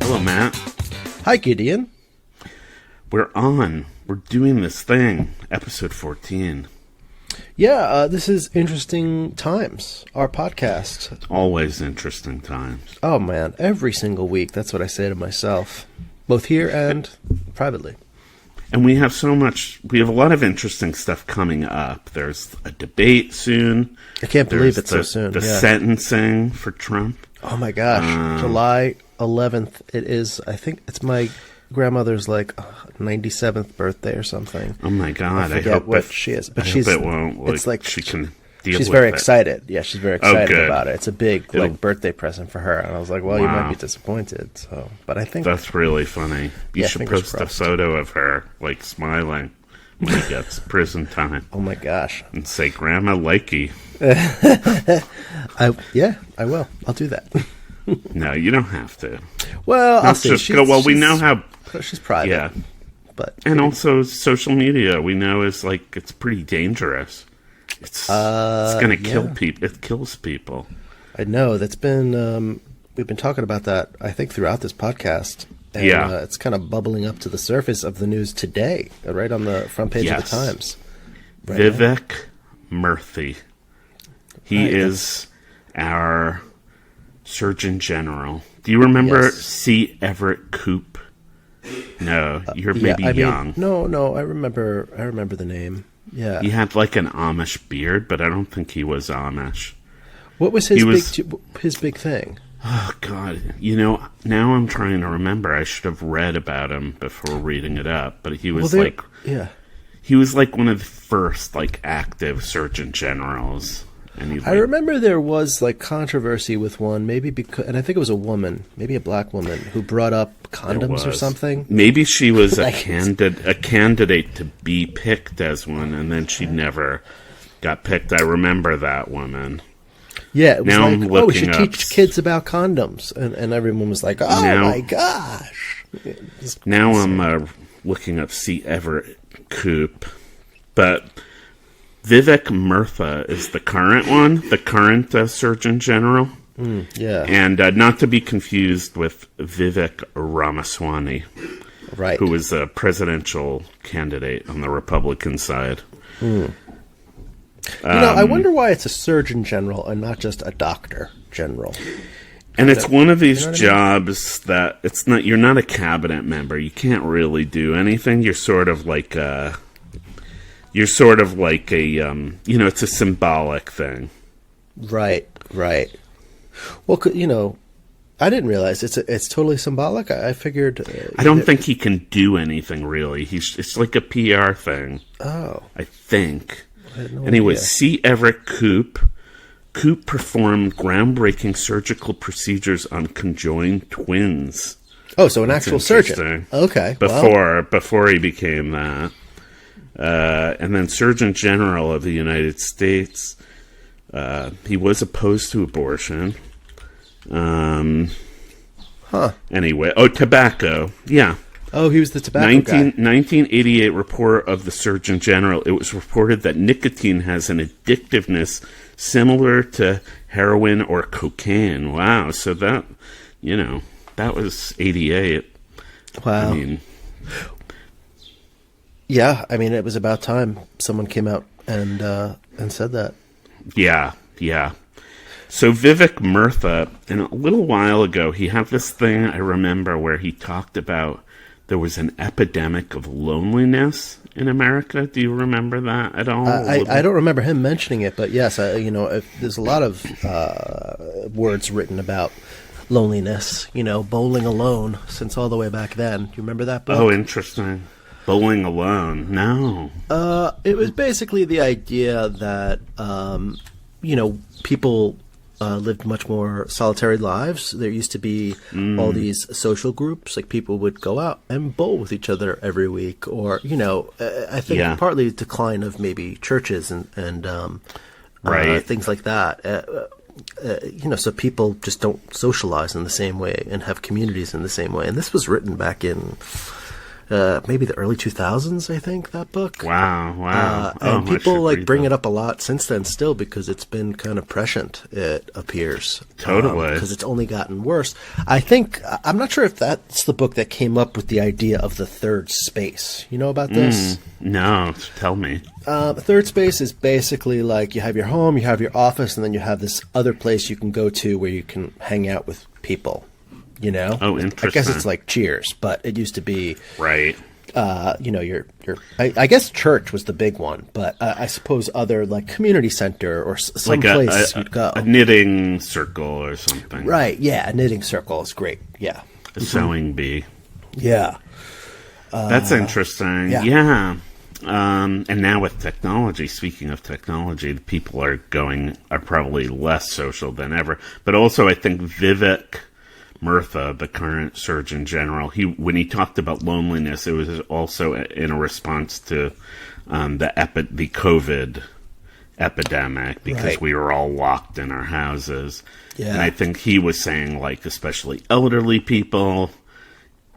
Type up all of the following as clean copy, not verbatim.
Hello, Matt. Hi, Gideon. We're on. We're doing this thing. Episode 14. Yeah, this is Interesting Times, our podcast. Always interesting times. Oh, man, every single week. That's what I say to myself, both here and privately. And we have a lot of interesting stuff coming up. There's a debate soon. I can't believe it's so soon. The sentencing for Trump. Oh, my gosh. July 11th. It is, I think it's my grandmother's 97th birthday or something. Oh my God! I forget what she is, but hope it won't. It's like she can deal. She's with very it. excited. Yeah, she's very excited about it. It's a big birthday present for her, and I was like, "Well, you might be disappointed." So, but I think that's really funny. You should post a photo of her smiling when he gets prison time. Oh my gosh! And say, "Grandma likey." I will. I'll do that. No, you don't have to. Well, I'll see. We know how she's private. Yeah. And also social media, we know is it's pretty dangerous. It's going to kill people. It kills people. I know. That's been we've been talking about that, I think, throughout this podcast. And, it's kind of bubbling up to the surface of the news today, right on the front page of the Times. Right Vivek Murthy. He is our Surgeon General. Do you remember C. Everett Koop? No, you're maybe young. No, I remember the name. Yeah. He had an Amish beard, but I don't think he was Amish. What was his big thing? Oh God, now I'm trying to remember. I should have read about him before reading it up, but he was he was one of the first active Surgeon Generals. And I remember there was controversy with one, maybe because, and I think it was a woman, maybe a black woman, who brought up condoms or something. Maybe she was a candidate to be picked as one, and then she never got picked. I remember that woman. Yeah, it was we should teach kids about condoms, and everyone was like, my gosh. Now I'm looking up C. Everett Koop, but Vivek Murthy is the current one, the current Surgeon General. And not to be confused with Vivek Ramaswamy, who was a presidential candidate on the Republican side. I wonder why it's a Surgeon General and not just a Doctor General. And it's one of these jobs that you're not a cabinet member. You can't really do anything. You're sort of like a... it's a symbolic thing. Right. Well, I didn't realize it's totally symbolic. I figured... I don't think he can do anything, really. It's like a PR thing. Oh. I think. I had no anyway, idea. C. Everett Koop. Koop performed groundbreaking surgical procedures on conjoined twins. Oh, so an actual surgeon. Okay. Before he became that. And then Surgeon General of the United States. He was opposed to abortion. Anyway, tobacco. Yeah. Oh, he was the tobacco guy. 1988 report of the Surgeon General. It was reported that nicotine has an addictiveness similar to heroin or cocaine. Wow. So that was 88. Wow. It was about time someone came out and said that. Yeah. So Vivek Murthy, and a little while ago, he had this thing I remember where he talked about there was an epidemic of loneliness in America. Do you remember that at all? I don't remember him mentioning it, but yes, there's a lot of words written about loneliness, Bowling Alone, since all the way back then. Do you remember that book? Oh, interesting. Bowling Alone. No. It was basically the idea that, people lived much more solitary lives. There used to be all these social groups, people would go out and bowl with each other every week, or, I think partly decline of maybe churches and things like that. So people just don't socialize in the same way and have communities in the same way. And this was written back in maybe the early 2000s, I think, that book. Wow. And people like bring it up a lot since then still because it's been kind of prescient, it appears. Totally. Because it's only gotten worse. I'm not sure if that's the book that came up with the idea of the third space. You know about this? No, tell me. Third space is basically like you have your home, you have your office, and then you have this other place you can go to where you can hang out with people. You know? Oh, interesting. I guess it's like Cheers, but it used to be right. I guess church was the big one, but I suppose other like community center or some like place you'd go. A knitting circle or something. Right? Yeah, a knitting circle is great. Yeah, a sewing bee. Yeah, that's interesting. Yeah. And now with technology, speaking of technology, the people are probably less social than ever. But also, I think Vivek Murtha, the current Surgeon General, when he talked about loneliness, it was also in a response to the COVID epidemic because we were all locked in our houses. Yeah. And I think he was saying, like, especially elderly people,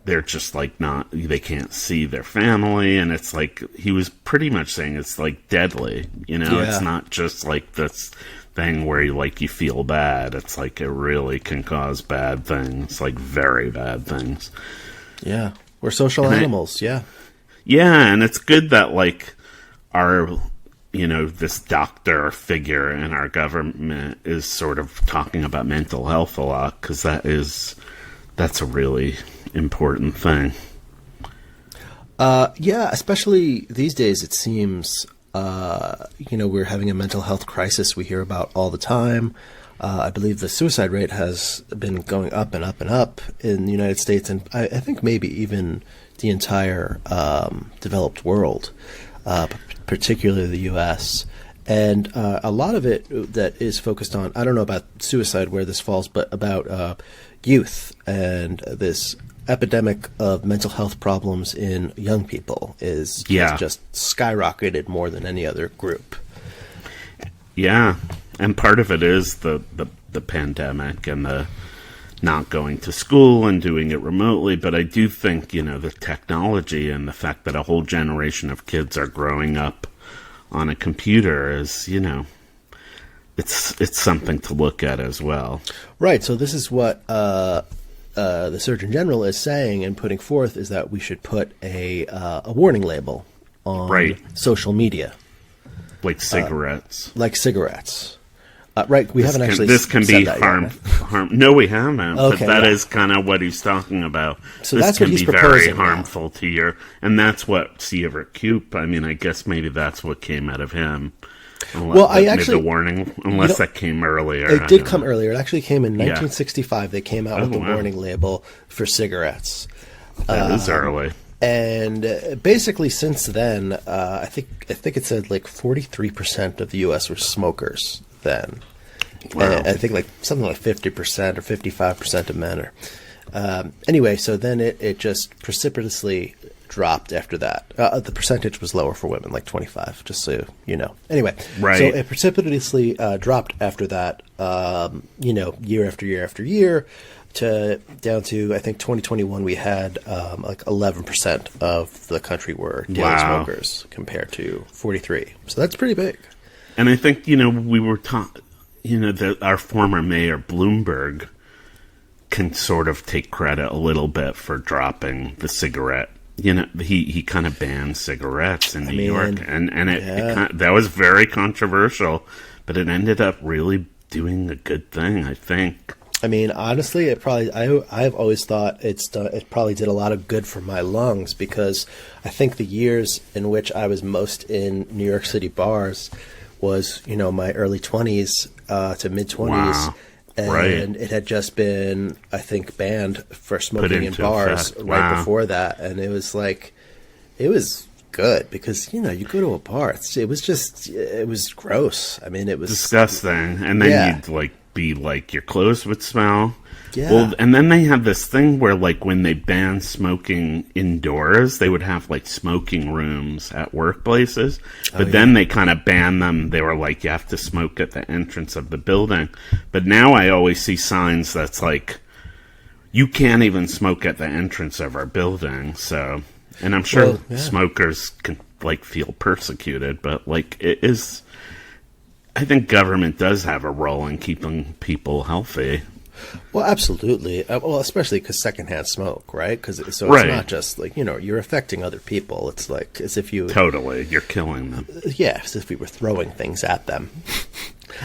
they're just like they can't see their family, and it's like he was pretty much saying it's like deadly. You know, it's not just like this thing where you feel bad. It's like it really can cause bad things, like very bad things. Yeah, we're social animals. Yeah, and it's good that like our this doctor figure in our government is sort of talking about mental health a lot, because that's a really important thing. Yeah, especially these days, it seems. We're having a mental health crisis we hear about all the time. I believe the suicide rate has been going up and up and up in the United States, and I think maybe even the entire developed world, particularly the U.S. And a lot of it that is focused on, I don't know about suicide where this falls, but about youth and this epidemic of mental health problems in young people has just skyrocketed more than any other group. Yeah, and part of it is the pandemic and the not going to school and doing it remotely, but I do think, the technology and the fact that a whole generation of kids are growing up on a computer is, it's something to look at as well. Right, so this is what the Surgeon General is saying and putting forth, is that we should put a warning label on social media. Like cigarettes. Right, we haven't actually this can said be that harm. No, we haven't. Okay, but that is kind of what he's talking about. So this that's can what he's be proposing very harmful to your, and that's what Sievert Koop. I mean, I guess maybe that's what came out of him. The warning, unless that came earlier. It did come earlier. It actually came in 1965. They came out with the warning label for cigarettes. That is early. And basically, since then, I think it said like 43% of the U.S. were smokers then. Wow. I think like something like 50% or 55% of men are. Anyway, so then it just precipitously dropped after that. The percentage was lower for women, like 25, just so you know. Anyway, so it precipitously dropped after that, year after year after year, down to, I think, 2021, we had like 11% of the country were daily smokers compared to 43. So that's pretty big. And I think, we were taught, that our former mayor, Bloomberg, can sort of take credit a little bit for dropping the cigarette. He kind of banned cigarettes in New York, and that was very controversial, but it ended up really doing a good thing, I think. I mean, honestly, I've always thought it probably did a lot of good for my lungs, because I think the years in which I was most in New York City bars was, my early 20s to mid 20s. Wow. And it had just been, I think, banned for smoking in bars right before that. And it was like, it was good because, you go to a bar. It was gross. I mean, it was disgusting. And then you'd be like, your clothes would smell. Yeah. Well, and then they had this thing where, like, when they banned smoking indoors, they would have, like, smoking rooms at workplaces. But then they kind of banned them. They were like, you have to smoke at the entrance of the building. But now I always see signs that's like, you can't even smoke at the entrance of our building. So And I'm sure smokers can like feel persecuted, but like it is. I think government does have a role in keeping people healthy. Well, absolutely. Well, especially because secondhand smoke, right? It's not just like, you're affecting other people. It's like as if you... Totally. You're killing them. Yeah, as if we were throwing things at them.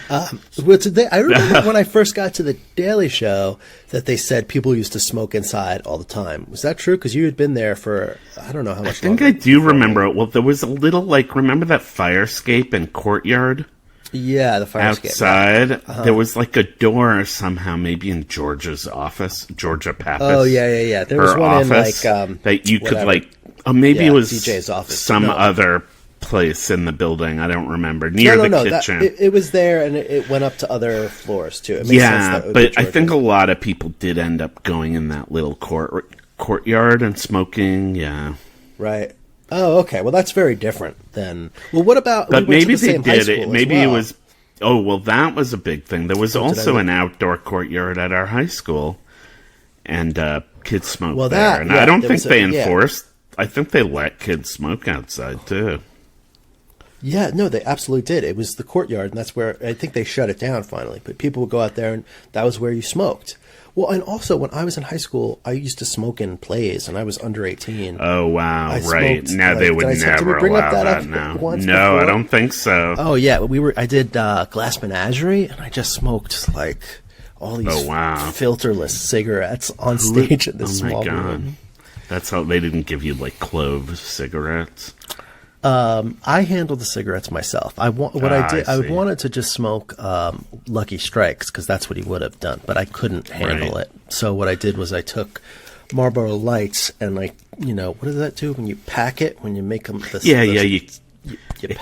I remember when I first got to the Daily Show that they said people used to smoke inside all the time. Was that true? Because you had been there for, I don't know how much longer. I think I do remember it. Well, there was a little, remember that fire escape and courtyard? Yeah, the fire escape. Outside, there was like a door somehow, maybe in Georgia's office, Georgia Pappas. Oh, yeah. There was one office in that you could maybe it was DJ's office. Some other place in the building. I don't remember. Near the kitchen. It was there, and it went up to other floors, too. It makes sense that but I think a lot of people did end up going in that little courtyard and smoking, Right. Oh, okay. Well, that's very different than... Well, what about... But maybe they did it. Maybe it was... Oh, well, that was a big thing. There was also an outdoor courtyard at our high school, and kids smoked there. And I don't think they enforced... I think they let kids smoke outside, too. Yeah, no, they absolutely did. It was the courtyard, and that's where... I think they shut it down, finally. But people would go out there, and that was where you smoked. Well, and also, when I was in high school, I used to smoke in plays, and I was under 18. Oh, wow, right. Now they would never allow that now. No, I don't think so. Oh, yeah, I did Glass Menagerie, and I just smoked, all these filterless cigarettes on stage in this small room. That's how they didn't give you, clove cigarettes? I handled the cigarettes myself. I wanted to just smoke Lucky Strikes because that's what he would have done, but I couldn't handle it. So what I did was I took Marlboro Lights and what does that do when you pack it? When you make them? It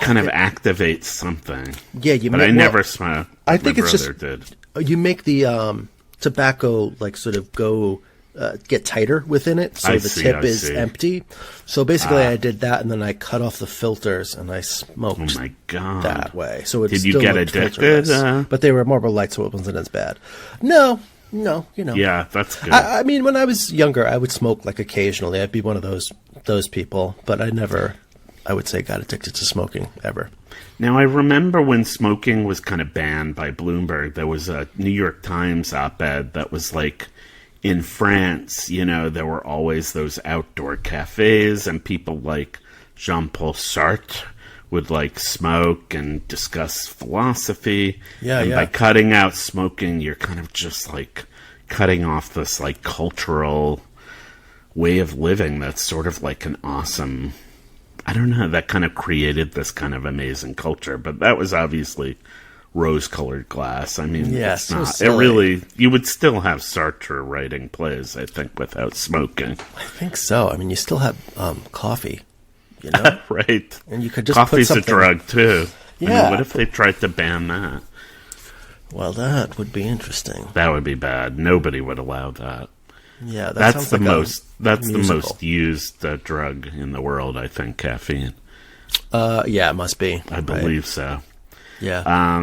kind of activates something. Yeah, I never smoked. I think my it's brother just did. You make the tobacco sort of go. Get tighter within it, so the tip is empty. So basically, I did that, and then I cut off the filters, and I smoked that way. So did you get addicted? But they were Marlboro Lights, so it wasn't as bad. No, Yeah, that's good. I mean, when I was younger, I would smoke occasionally. I'd be one of those people, but I never, I would say, got addicted to smoking ever. Now, I remember when smoking was kind of banned by Bloomberg, there was a New York Times op-ed that was in France, there were always those outdoor cafes, and people like Jean-Paul Sartre would smoke and discuss philosophy. By cutting out smoking, you're kind of just cutting off this cultural way of living that's sort of an awesome... I don't know, that kind of created this kind of amazing culture, but that was obviously rose-colored glass. I mean, it's not. So you would still have Sartre writing plays, I think, without smoking. I think so. I mean, you still have coffee, right? And you could just coffee's put a drug too. Yeah. I mean, what if they tried to ban that? Well, that would be interesting. That would be bad. Nobody would allow that. Yeah, that's the most. That's the most used drug in the world. I think caffeine. Yeah, it must be. I believe so. Yeah.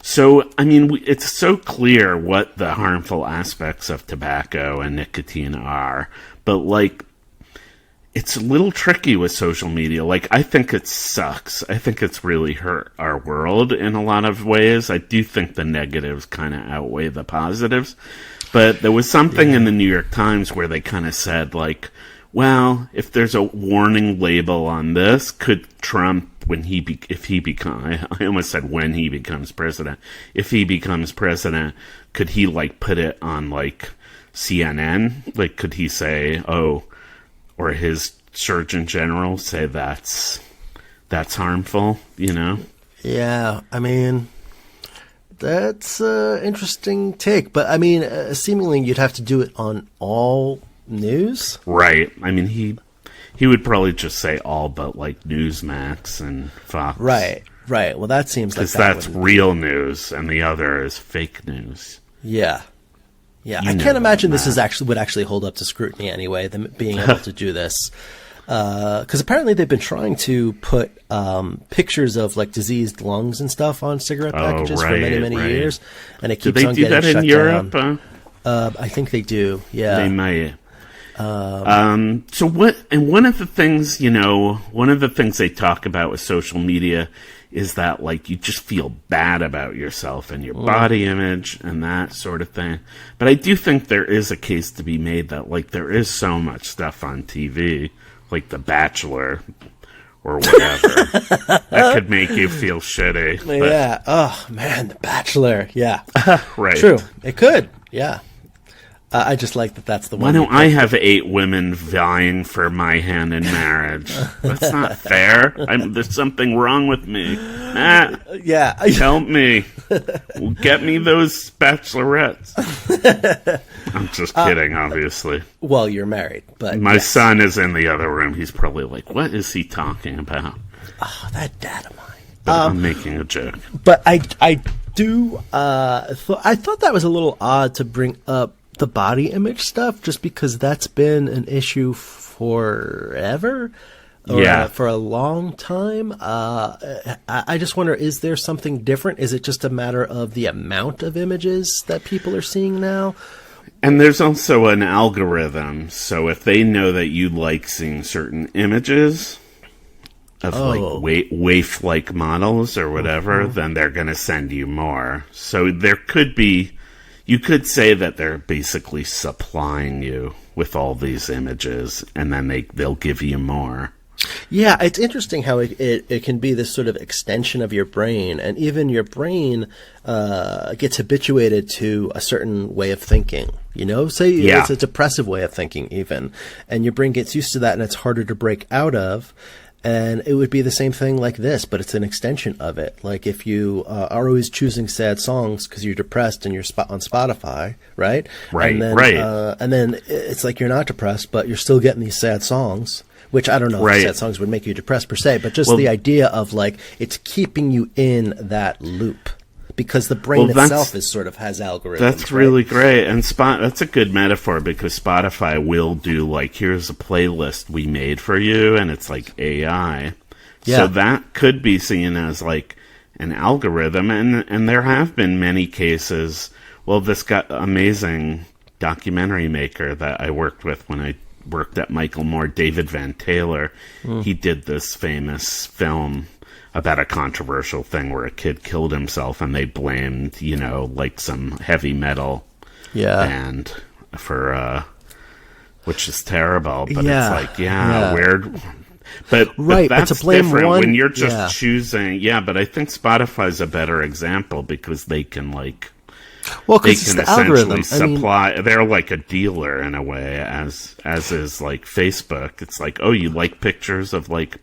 So, I mean, it's so clear what the harmful aspects of tobacco and nicotine are, but it's a little tricky with social media. I think it sucks. I think it's really hurt our world in a lot of ways. I do think the negatives kind of outweigh the positives, but there was something in the New York Times where they kind of said, well, if there's a warning label on this, could Trump, if he becomes, I almost said when he becomes president, if he becomes president, could he put it on CNN? Could he say, or his Surgeon General say that's harmful, Yeah, I mean, that's an interesting take, but I mean, seemingly you'd have to do it on all news, right? I mean, he would probably just say all but Newsmax and Fox, right? Well, that seems like that's real news, and the other is fake news. Yeah. I can't imagine this would actually hold up to scrutiny anyway. Them being able to do this, because apparently they've been trying to put pictures of diseased lungs and stuff on cigarette packages for many years, and it keeps on getting shut down. Do they do that in Europe? I think they do. Yeah, they might. So what? And one of the things, one of the things they talk about with social media is that, like, you just feel bad about yourself and your body image and that sort of thing. But I do think there is a case to be made that, like, there is so much stuff on TV, like The Bachelor or whatever, that could make you feel shitty. But, yeah. Oh, man, The Bachelor. Yeah. right. True. It could. Yeah. I just like that that's the one. Why don't I have 8 women vying for my hand in marriage? That's not fair. There's something wrong with me. Yeah. Help me. Get me those bachelorettes. I'm just kidding, obviously. Well, you're married, but... My son is in the other room. He's probably like, what is he talking about? Oh, that dad of mine. But I'm making a joke. But I do... I thought that was a little odd to bring up the body image stuff, just because that's been an issue forever, for a long time. I just wonder, is there something different? Is it just a matter of the amount of images that people are seeing now? And there's also an algorithm, so if they know that you like seeing certain images of like waif-like models or whatever, then they're going to send you more. So there could be... You could say that they're basically supplying you with all these images, and then they'll give you more. Yeah, it's interesting how it can be this sort of extension of your brain, and even your brain gets habituated to a certain way of thinking. Say it's a depressive way of thinking even, and your brain gets used to that, and it's harder to break out of. And it would be the same thing like this, but it's an extension of it. Like if you are always choosing sad songs because you're depressed and you're on Spotify, right? Right, and then, right. And then it's like you're not depressed, but you're still getting these sad songs, which I don't know if sad songs would make you depressed per se, but just the idea of like it's keeping you in that loop. Because the brain itself has algorithms. That's really great. And that's a good metaphor, because Spotify will do like, here's a playlist we made for you, and it's like AI. Yeah. So that could be seen as like an algorithm. And there have been many cases. Well, this amazing documentary maker that I worked with when I worked at Michael Moore, David Van Taylor, he did this famous film about a controversial thing where a kid killed himself, and they blamed, like some heavy metal band for, which is terrible, but it's like, weird. But that's to blame different one, when you're just choosing. Yeah, but I think Spotify's a better example, because they can like, they can essentially supply. They're like a dealer in a way, as is like Facebook. It's like, oh, you like pictures of like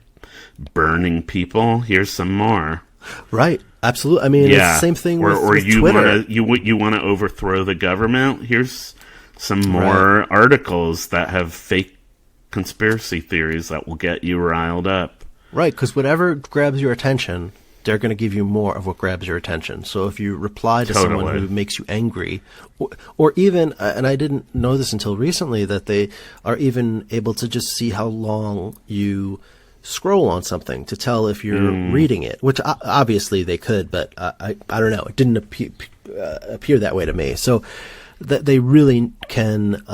burning people? Here's some more. Right. Absolutely. I mean, it's the same thing with Twitter. You want to overthrow the government? Here's some more articles that have fake conspiracy theories that will get you riled up. Right, because whatever grabs your attention, they're going to give you more of what grabs your attention. So if you reply to someone who makes you angry, or even, and I didn't know this until recently, that they are even able to just see how long you scroll on something to tell if you're reading it, which obviously they could, but I don't know. It didn't appear that way to me. So that they really can,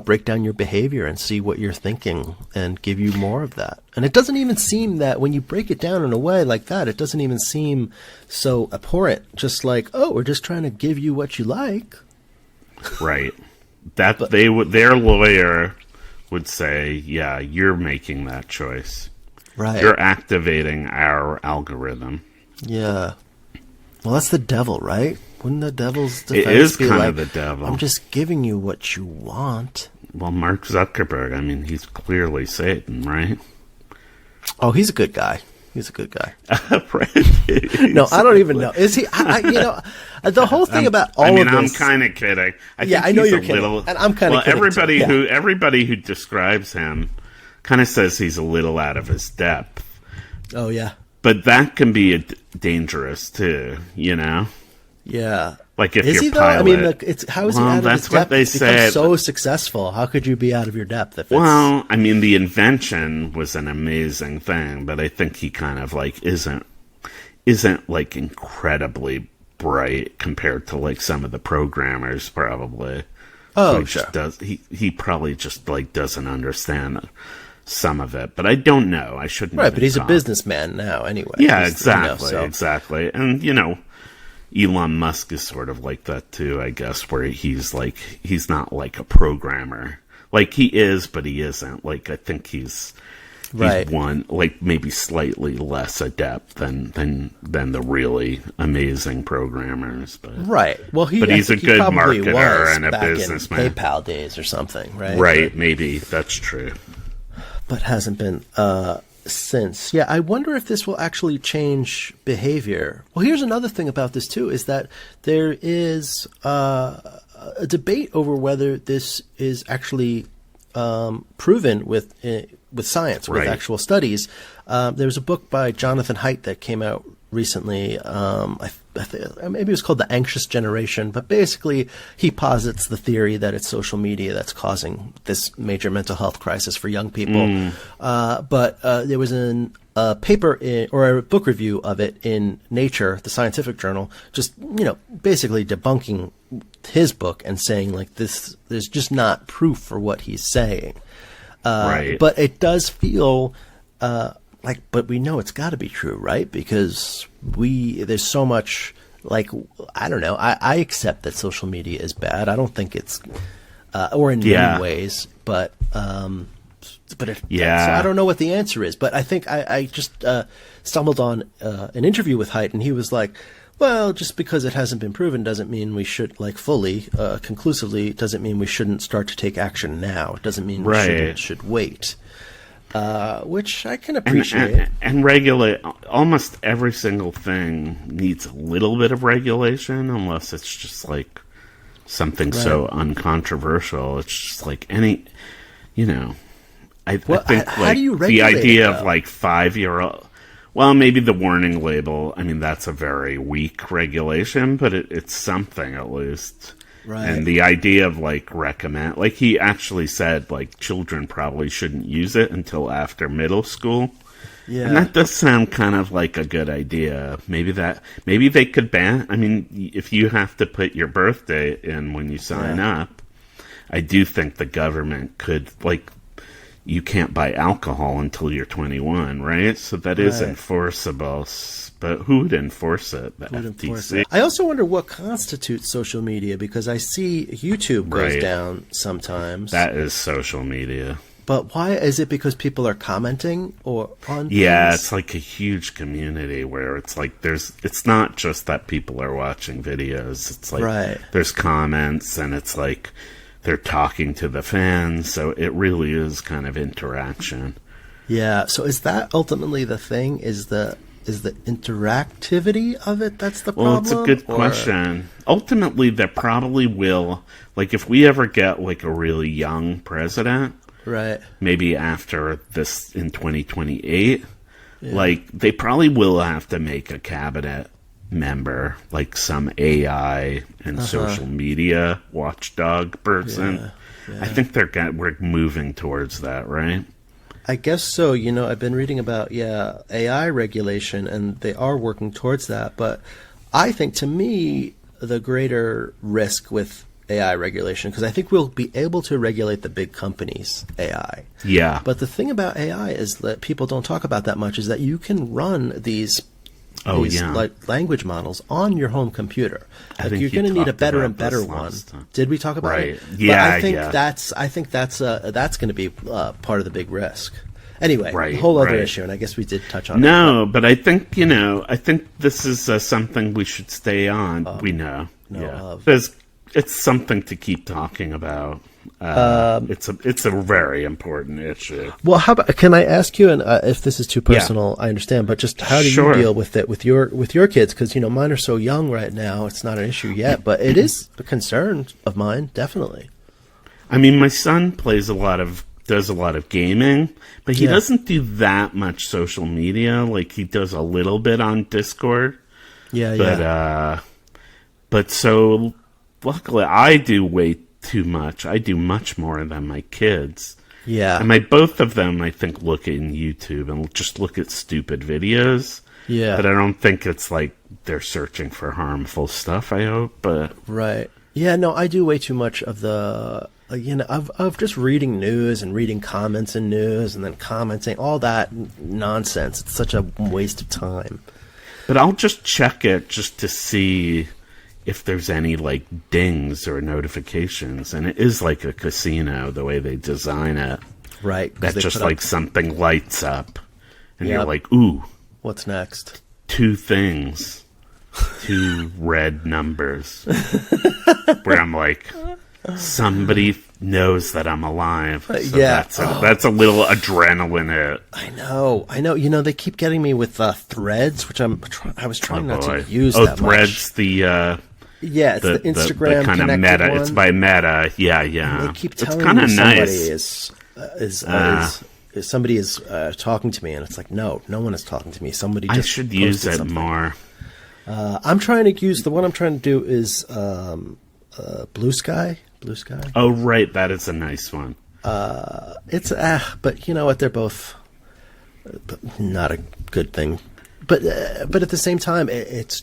break down your behavior and see what you're thinking and give you more of that. And it doesn't even seem that when you break it down in a way like that, it doesn't even seem so abhorrent. Just like, oh, we're just trying to give you what you like. Right. Their lawyer would say, yeah, you're making that choice. Right. You're activating our algorithm. Yeah. Well, that's the devil, right? Wouldn't the devil's defense be like... It is kind of the devil. I'm just giving you what you want. Well, Mark Zuckerberg, I mean, he's clearly Satan, right? Oh, he's a good guy. He's a good guy. No, I don't even know. Is he? The whole thing about all of this. I'm kind of kidding. I know you're kidding, and I'm kind of kidding. Everybody who describes him kind of says he's a little out of his depth. Oh yeah, but that can be dangerous too. Yeah. Like if is you're he though? pilot. I mean, how is he out of his depth? That's what they say. So successful. How could you be out of your depth? Well, I mean, the invention was an amazing thing, but I think he kind of like isn't like incredibly bright compared to like some of the programmers probably. Oh, he sure. just does. He probably just like doesn't understand some of it, but I don't know. I shouldn't. Right, but he's talk. a businessman now, anyway. Yeah, He's, exactly, so. exactly. And Elon Musk is sort of like that too, I guess, where he's not like a programmer. Like he is, but he isn't. Like I think he's one, like maybe slightly less adept than the really amazing programmers. But right. Well, he's a good marketer and a businessman. In PayPal days or something, right? Right. But, maybe that's true. But hasn't been since. Yeah, I wonder if this will actually change behavior. Well, here's another thing about this too: is that there is a debate over whether this is actually proven with science, with actual studies. There was a book by Jonathan Haidt that came out recently. Maybe it was called The Anxious Generation, but basically he posits the theory that it's social media that's causing this major mental health crisis for young people. But there was a paper or a book review of it in Nature, the scientific journal, just basically debunking his book and saying like this, there's just not proof for what he's saying. But it does feel but we know it's got to be true, right? Because there's so much, like, I don't know. I accept that social media is bad. I don't think it's, or in many ways, but so I don't know what the answer is. But I think I just stumbled on an interview with Haidt, and he was like, well, just because it hasn't been proven doesn't mean we should, like, fully, conclusively, doesn't mean we shouldn't start to take action now. It doesn't mean we should wait. Which I can appreciate. And regulate, almost every single thing needs a little bit of regulation, unless it's just like something so uncontroversial. It's just like any, I think like the idea of like 5-year-old, well, maybe the warning label, I mean, that's a very weak regulation, but it's something at least. Right. And the idea of like recommend, like he actually said, like children probably shouldn't use it until after middle school. Yeah. And that does sound kind of like a good idea. Maybe they could ban. I mean, if you have to put your birthday in when you sign up, I do think the government could, like, you can't buy alcohol until you're 21, right? So that is enforceable. But who would enforce it? The FTC? I also wonder what constitutes social media, because I see YouTube goes down sometimes. That is social media. But why? Is it because people are commenting or on things? It's like a huge community where it's like it's not just that people are watching videos. It's like there's comments, and it's like they're talking to the fans. So it really is kind of interaction. Yeah. So is that ultimately the thing? Is the interactivity of it that's the problem? Well, it's a good question. Ultimately, there probably will, like, if we ever get, like, a really young president, maybe after this in 2028, like, they probably will have to make a cabinet member, like some AI and social media watchdog person. I think we're moving towards that, right? I guess so. I've been reading about, AI regulation, and they are working towards that. But I think, to me, the greater risk with AI regulation, because I think we'll be able to regulate the big companies' AI. Yeah. But the thing about AI is that people don't talk about that much, is that you can run these like language models on your home computer. Like, you're going to need a better and better one. Did we talk about it? Yeah, but I think that's going to be part of the big risk. Anyway, a whole other issue, and I guess we did touch on it. No, but I think this is something we should stay on. We know. It's something to keep talking about. It's a very important issue. Well, how about, can I ask you, and if this is too personal, I understand, but just how do you deal with it with your kids? Because mine are so young right now; it's not an issue yet, but it is a concern of mine, definitely. I mean, my son does a lot of gaming, but he doesn't do that much social media. Like, he does a little bit on Discord. But so luckily, I do way too much. I do much more than my kids. Yeah. And both of them, I think, look in YouTube and just look at stupid videos. Yeah. But I don't think it's like they're searching for harmful stuff, I hope. But right. Yeah, no, I do way too much of the, of just reading news and reading comments in news and then commenting, all that nonsense. It's such a waste of time. But I'll just check it just to see if there's any, like, dings or notifications. And it is like a casino, the way they design it. Right. That just, like, something lights up. And you're like, ooh. What's next? 2 things. 2 red numbers. Where I'm like, somebody knows that I'm alive. So that's a little adrenaline hit. I know. They keep getting me with Threads, which I was trying not to use that Threads, much. It's the Instagram the kind of meta. One. It's by Meta. Yeah. And they keep telling it's kind of nice. Somebody is talking to me, and it's like, no one is talking to me. Somebody just I should use it something. more. I'm trying to use the one I'm trying to do is Blue Sky. Blue Sky. Oh, right, that is a nice one. It's but you know what? They're both not a good thing. But at the same time, it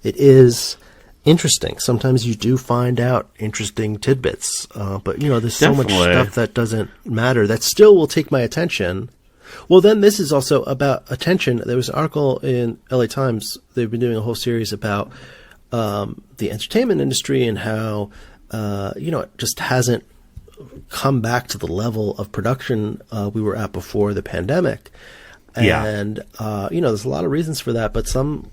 is interesting. Sometimes you do find out interesting tidbits. But there's so much stuff that doesn't matter that still will take my attention. Well, then this is also about attention. There was an article in LA Times. They've been doing a whole series about the entertainment industry and how it just hasn't come back to the level of production we were at before the pandemic. And there's a lot of reasons for that, but some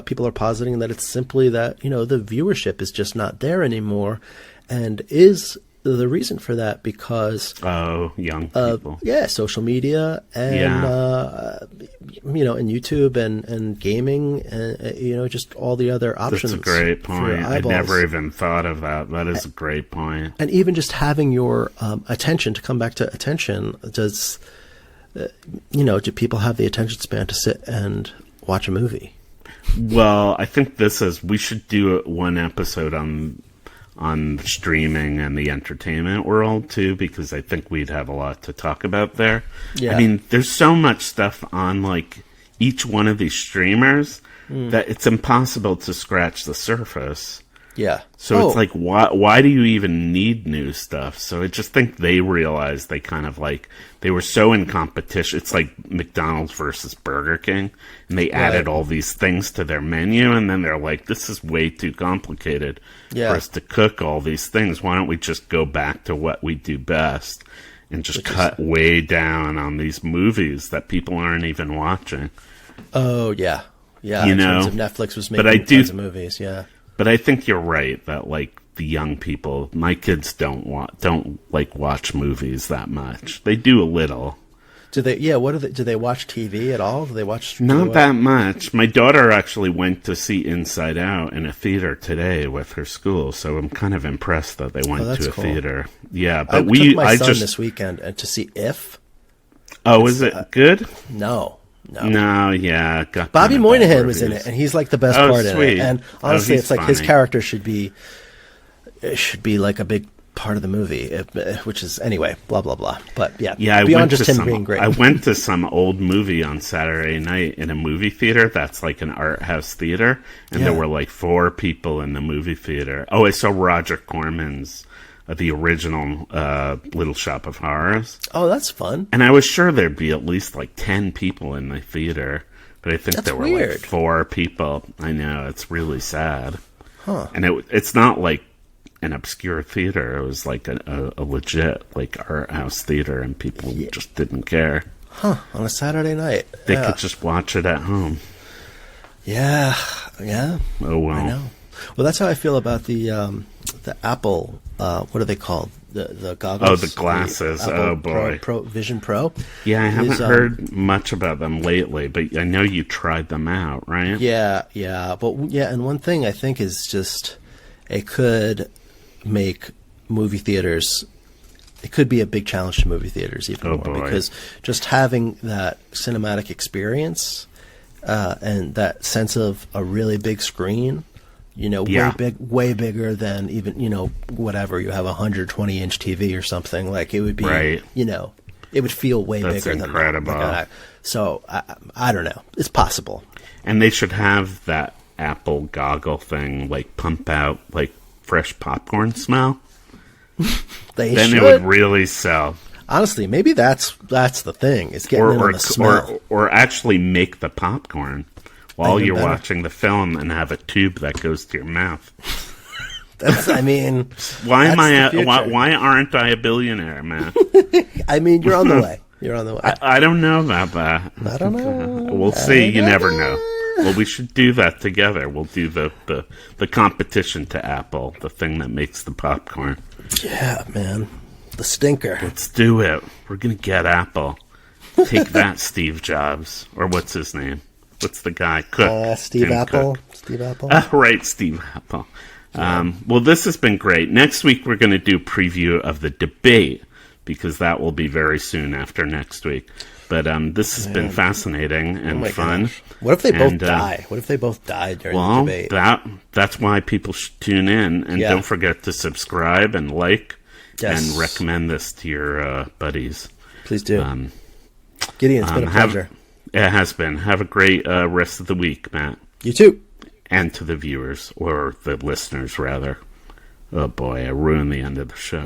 people are positing that it's simply that the viewership is just not there anymore, and is the reason for that because young people, social media and and YouTube and gaming and just all the other options. That's a great point. I never even thought of that. That is a great point. And even just having your attention to come back to attention does do people have the attention span to sit and watch a movie? Well, I think we should do one episode on streaming and the entertainment world too, because I think we'd have a lot to talk about there. Yeah. I mean, there's so much stuff on like each one of these streamers that it's impossible to scratch the surface. Yeah. So it's like, why do you even need new stuff? So I just think they realized they kind of like, they were so in competition. It's like McDonald's versus Burger King. And they added all these things to their menu. And then they're like, this is way too complicated for us to cook all these things. Why don't we just go back to what we do best and just cut way down on these movies that people aren't even watching? Oh, yeah. Yeah. In terms of Netflix was making tons of movies. Yeah. But I think you're right that like the young people, my kids don't watch movies that much. They do a little. Do they? Yeah. What do they? Do they watch TV at all? Do they watch? Not that much. My daughter actually went to see Inside Out in a theater today with her school, so I'm kind of impressed that they went to a theater. Yeah, but I took my son this weekend to see If. Oh, is it good? No. Yeah. Bobby Moynihan was in it, and he's like the best part in it. And honestly, it's like his character should be like a big part of the movie, which is anyway, blah blah blah. But beyond just him being great. I went to some old movie on Saturday night in a movie theater that's like an art house theater, and there were like 4 people in the movie theater. Oh, I saw Roger Corman's. The original Little Shop of Horrors. Oh, that's fun. And I was sure there'd be at least like 10 people in the theater, but I think there were like 4 people. I know, it's really sad. Huh. And it's not like an obscure theater. It was like a legit like art house theater, and people just didn't care. Huh, on a Saturday night. They could just watch it at home. Yeah. Oh, well. I know. Well, that's how I feel about the Apple, what are they called? The goggles? Oh, the glasses. Oh, boy. Vision Pro. Yeah, I haven't heard much about them lately, but I know you tried them out, right? Yeah. And one thing I think is just it could make movie theaters, it could be a big challenge to movie theaters even more, because just having that cinematic experience and that sense of a really big screen, way bigger than even, whatever, you have a 120-inch TV or something, like it would be, it would feel way bigger than that. That's incredible. So, I don't know. It's possible. And they should have that Apple goggle thing, like, pump out, like, fresh popcorn smell, They then should. it would really sell. Honestly, maybe that's the thing. Is getting in on the smell. Or actually make the popcorn while Even you're better. watching the film and have a tube that goes to your mouth. I mean, Why am that's the future. why aren't I a billionaire, man? I mean, you're on the way. You're on the way. I don't know about that. I don't know. We'll see. You never know. Well, we should do that together. We'll do the competition to Apple, the thing that makes the popcorn. Yeah, man. The stinker. Let's do it. We're going to get Apple. Take that, Steve Jobs. Or what's his name? What's the guy? Cook. Steve Tim Apple. Cook. Steve Apple. Right, Steve Apple. Well, this has been great. Next week, we're going to do a preview of the debate, because that will be very soon after next week. But this has been fascinating and fun. Gosh. What if they both die? What if they both die during the debate? That's why people should tune in. And don't forget to subscribe and like and recommend this to your buddies. Please do. Gideon, it's been a pleasure. It has been. Have a great rest of the week, Matt. You too. And to the viewers, or the listeners, rather. Oh boy, I ruined the end of the show.